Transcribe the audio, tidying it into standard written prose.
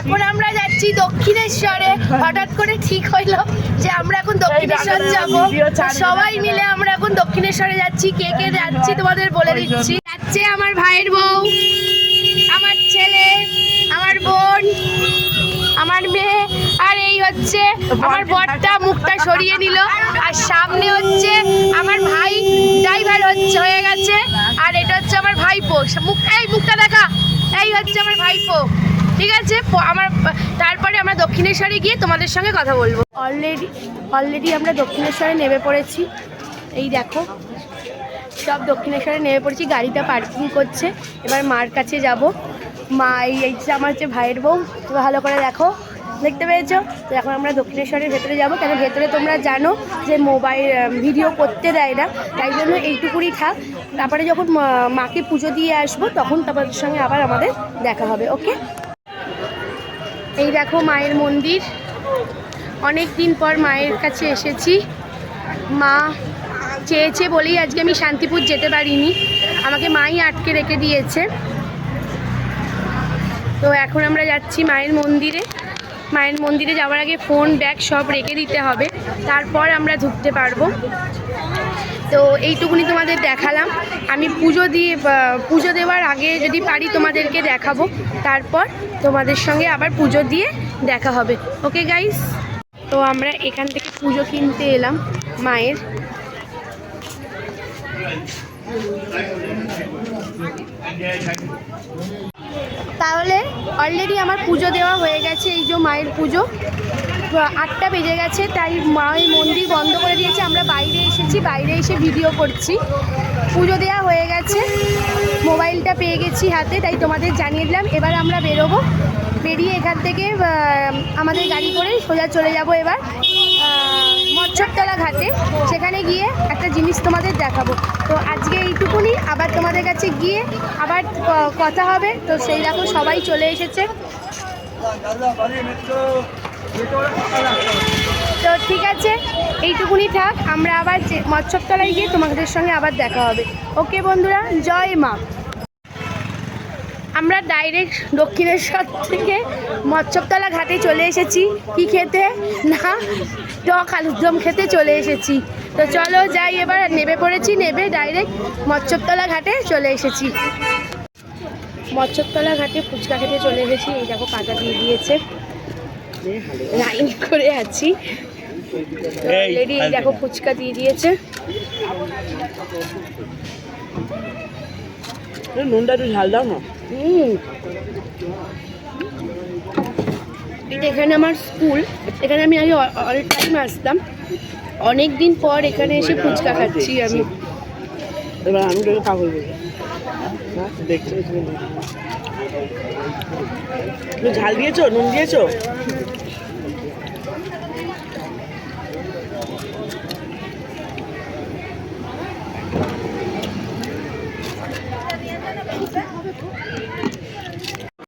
এখন আমরা যাচ্ছি দক্ষিণেশ্বরে। হঠাৎ করে ঠিক হইলো যে আমরা এখন দক্ষিণেশ্বর যাব। সবাই মিলে আমরা এখন দক্ষিণেশ্বরে যাচ্ছি। কে কে যাচ্ছি তোমাদের বলে দিচ্ছি। যাচ্ছে আমার ভাইয়ের বউ, আমার ছেলে, আমার বোন, আমার মেয়ে, আর এই হচ্ছে আমার বরটা মুখটা সরিয়ে নিল। আর সামনে হচ্ছে আমার ভাই ড্রাইভার হয়ে গেছে। আর এটা হচ্ছে আমার ভাইপো। মুখটা দেখা, এই হচ্ছে আমার ভাইপো। ঠিক আছে, তারপরে আমরা দক্ষিণেশ্বরে গিয়ে তোমাদের সঙ্গে কথা বলবো। অলরেডি আমরা দক্ষিণেশ্বরে নেমে পড়েছি। এই দেখো সব দক্ষিণেশ্বরে নেমে পড়েছি, গাড়িটা পার্কিং করছে। এবার মার কাছে যাব। মা এই যে আমার হচ্ছে ভাইয়ের বউ, ভালো করে দেখো, দেখতে পেয়েছো তো। এখন আমরা দক্ষিণেশ্বরের ভেতরে যাব, কেন ভেতরে তোমরা জানো যে মোবাইল ভিডিও করতে দেয় না, তাই জন্য এইটুকুনি থাক। তারপরে যখন মাকে পুজো দিয়ে আসবো তখন তোমাদের সঙ্গে আবার আমাদের দেখা হবে। ওকে, এই দেখো মায়ের মন্দির। অনেক দিন পর মায়ের কাছে এসেছি। মা চেয়েছে বলেই আজকে আমি শান্তিপুর যেতে পারিনি, আমাকে মাই আটকে রেখে দিয়েছে। তো এখন আমরা যাচ্ছি মায়ের মন্দিরে। মায়ের মন্দিরে যাওয়ার আগে ফোন ব্যাগ সব রেখে দিতে হবে, তারপর আমরা ঢুকতে পারবো। তো এইটুকুনি তোমাদের দেখালাম। আমি পুজো দেওয়ার আগে যদি পারি তোমাদেরকে দেখাবো, তারপর তোমাদের সঙ্গে আবার পুজো দিয়ে দেখা হবে। ওকে গাইস, তো আমরা এখান থেকে পুজো কিনতে এলাম মায়ের। তাহলে অলরেডি আমার পুজো দেওয়া হয়ে গেছে। এই যে মায়ের পুজো 8টা বেজে গেছে, তাই মায়ের মন্দির বন্ধ করে দিয়েছে। আমরা বাইরে এসেছি, বাইরে এসে ভিডিও করছি। পুজো দেওয়া হয়ে গেছে, মোবাইলটা পেয়ে গেছি হাতে, তাই তোমাদের জানিয়ে দিলাম। এবার আমরা বেরোবো, বেরিয়ে এখান থেকে আমাদের গাড়ি করে সোজা চলে যাব এবার মৎস্যতলা ঘাটে। সেখানে গিয়ে একটা জিনিস তোমাদের দেখাবো। তো আজকে এইটুকুনি, আবার তোমাদের কাছে গিয়ে আবার কথা হবে। তো সেই দেখো সবাই চলে এসেছে। তো ঠিক আছে, এইটুকুনি থাক। আমরা আবার মৎস্যতলায় গিয়ে তোমাদের সঙ্গে আবার দেখা হবে। ওকে বন্ধুরা, জয় মা। আমরা ডাইরেক্ট দক্ষিণেশ্বর থেকে মৎস্যতলা ঘাটে চলে এসেছি। কি খেতে না, টক আলুর দম খেতে চলে এসেছি। তো চলো যাই, এবার নেমে পড়েছি। নেমে ডাইরেক্ট মৎস্যতলা ঘাটে চলে এসেছি। মৎস্যতলা ঘাটে ফুচকা খেতে চলে এসেছি। এই দেখো কাঁটা দিয়ে দিয়েছে, লাইন করে আছি। অলরেডি এই দেখো ফুচকা দিয়ে দিয়েছে। নুনটা একটু ঝাল দাও না। এটা এখানে আমার স্কুল, এখানে আমি আগে অল টাইম আসতাম। অনেক দিন পর এখানে এসে ফুচকা খাচ্ছি আমি। এবার আমি তোকে পাগল বলি, দেখছি ঝাল দিয়েছো, নুন দিয়েছো?